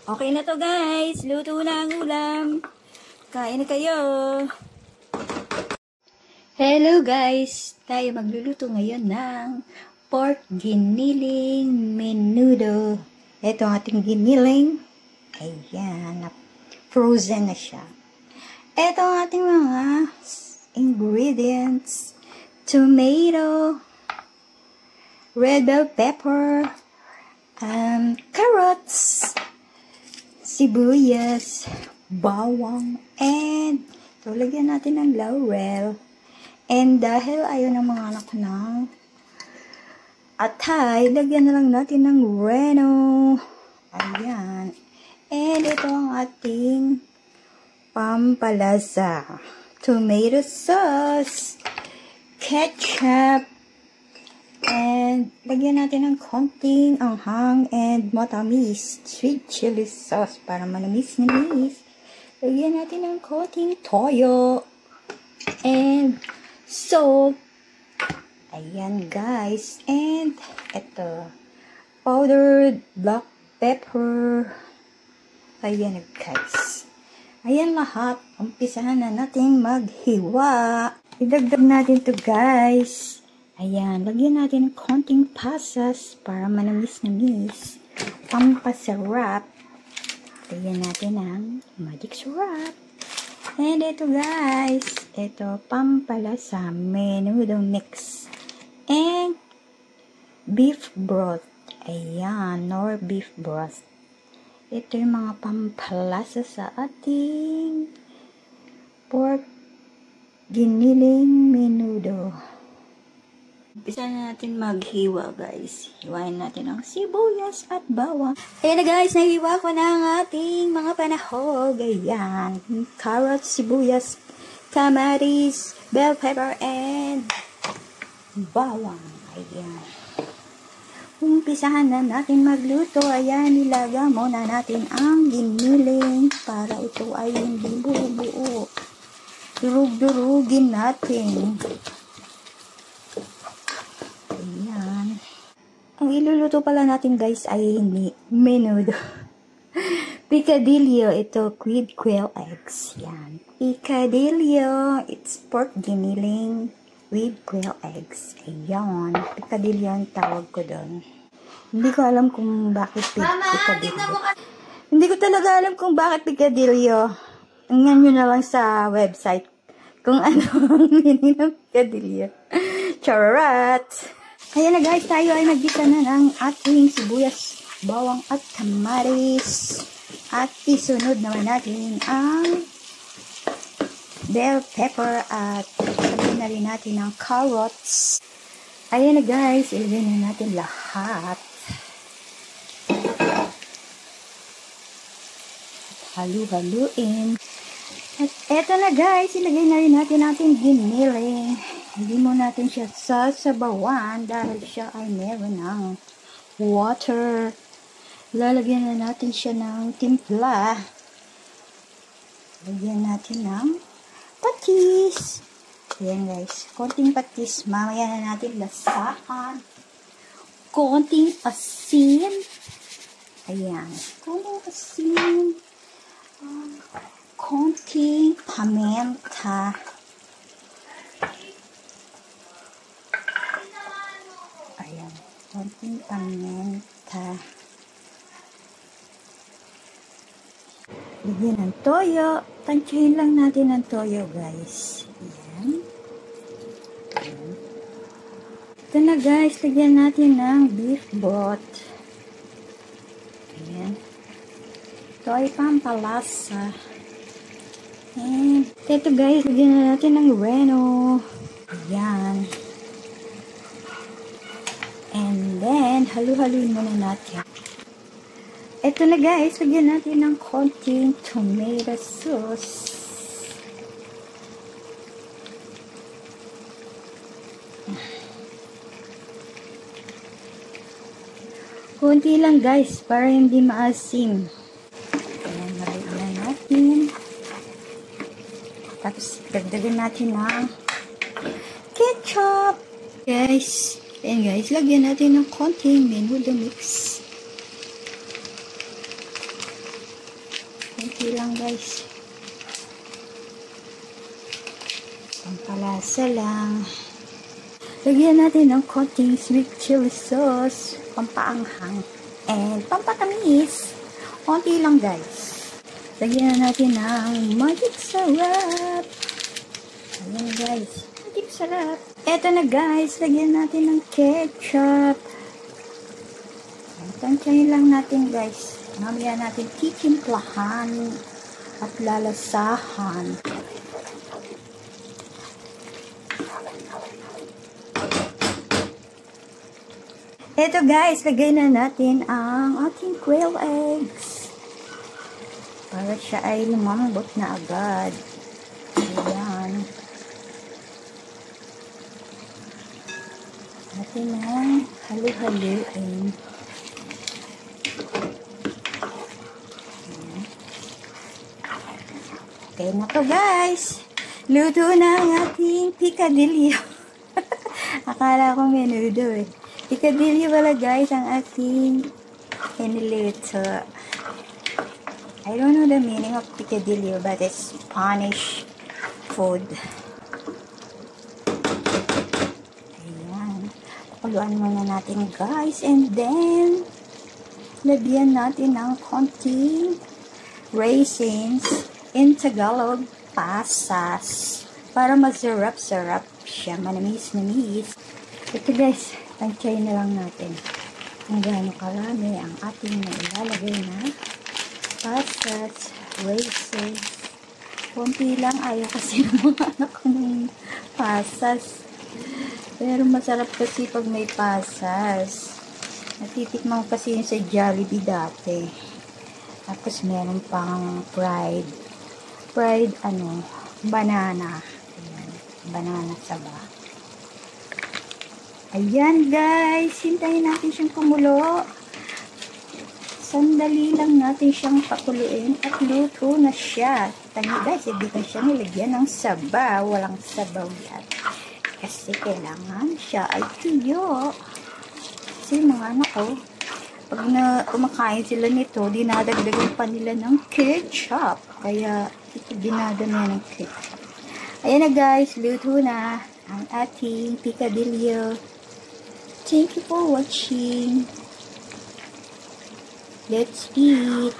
Okay na to guys. Luto na ang ulam. Kain na kayo. Hello guys. Tayo magluluto ngayon ng pork giniling menudo. Ito ang ating giniling. Ayan. Frozen na siya. Ito ang ating mga ingredients. Tomato. Red bell pepper. Carrots. Sibuyas, bawang, and ito, lagyan natin ng laurel. And dahil ayaw ng mga anak ng atay, lagyan na lang natin ng reno. Ayan. And ito ang ating pampalasa. Tomato sauce, ketchup, and lagyan natin ng konting anghang and matamis. Sweet chili sauce para manamis-namis. Lagyan natin ng konting toyo. And salt. Ayan guys. And ito. Powdered black pepper. Ayan guys. Ayan lahat. Umpisahan na natin maghiwa. Idagdag natin to guys. Ayan, lagyan natin ng konting pasas para manamis-namis. Pampasarap. Lagyan natin ng magic syrup. And ito guys, ito pampalasa menudo mix. And beef broth. Ayan, nor beef broth. Ito yung mga pampalasa sa ating pork giniling menudo. Umpisa na natin maghiwa guys. Hiwain natin ang sibuyas at bawang. Ayan na guys, nahiwa ko na ang ating mga panahog. Ayan. Carrots, sibuyas, kamatis, bell pepper, and bawang. Ayan. Umpisahan na natin magluto. Ayan, nilaga muna natin ang giniling para ito ay hindi buo-buo. Durug-durugin natin. Ayan. Ang iluluto pala natin guys ay hindi menudo. Picadillo. Ito, with quail eggs. Yan. Picadillo. It's pork giniling with quail eggs. Ayan. Picadillo ang tawag ko doon. Hindi ko alam kung bakit picadillo. Hindi ko talaga alam kung bakit picadillo. Tingnan nyo na lang sa website kung ano ang meaning ng picadillo. Charot! Ayan na guys, tayo ay nagisa na ng ating sibuyas, bawang at kamatis. At isunod naman natin ang bell pepper at ilagay na rin natin ang carrots. Ayan na guys, ilagay na natin lahat. Halu-haluin. At eto na guys, ilagay na rin natin ating giniling. Hindi mo natin siya sasabawan dahil siya ay meron ng water. Lalagyan na natin siya ng timpla. Lagyan natin ng patis. Ayan guys, konting patis. Mamaya na natin lasahan. Konting asin. Ayan, konting asin. Konting paminta. Ayan, konting paminta. Lagyan ng toyo. Tansyahin lang natin ang toyo, guys. Ayan. Ayan. Ito na, guys. Lagyan natin ng beef broth. Ayan. Ito ay pampalasa. And ito, guys. Lagyan na natin ng reno. Ayan. And then, halu-haluin muna natin. Ito na guys, lagyan natin ng konting tomato sauce. Konti lang guys, para hindi maasim. Ayan, lagyan natin. Tapos, dagdagan natin ng ketchup. Guys, ayan guys, lagyan natin ng konting menudo mix. Kunti lang guys. Pampalasa lang. Lagyan natin ng konting sweet chili sauce, pampaanghang, and pampatamis. Konti lang guys. Lagyan natin ng magic sarap. Ayan guys, magic sarap. Eto na guys, lagyan natin ng ketchup. Tansyahin lang natin guys. Mamaya natin titimplahan at lalasahan. Eto guys, lagay na natin ang ating quail eggs. Para siya ay lumambot na agad. Ayan. Natin na halu-haluin. Okay na to guys. Luto na ang ating picadillo. Akala ko menudo eh. Picadillo pala guys ang ating iniluto. I don't know the meaning of picadillo but it's Spanish food. Ayan. Pakuluan muna natin guys and then lagyan natin ng konting raisins. In Tagalog, pasas. Para masarap-sarap siya. Manamis-namis. Ito guys, tansyahin na lang natin kung gaano karami ang ating ilalagay na pasas, raisins. Kunti lang. Ayaw kasi ng mga anak ko ng pasas. Pero masarap kasi pag may pasas. Natitikman ko kasi yun sa Jollibee dati. Tapos meron pang fried banana. Ayan, banana saba. Ayan guys, hintayin natin siyang kumulo. Sandali lang natin siyang pakuluin at luto na siya. Tanya guys, hindi ko siya nilagyan ng saba. Walang sabaw yan. Kasi kailangan siya ay tuyo. Kasi mga anak ko, pag kumakain sila nito, dinadagdagan pa nila ng ketchup. Kaya, ito dinadamihan ng ketchup. Ayan na guys, luto na ang ating picadillo. Thank you for watching. Let's eat.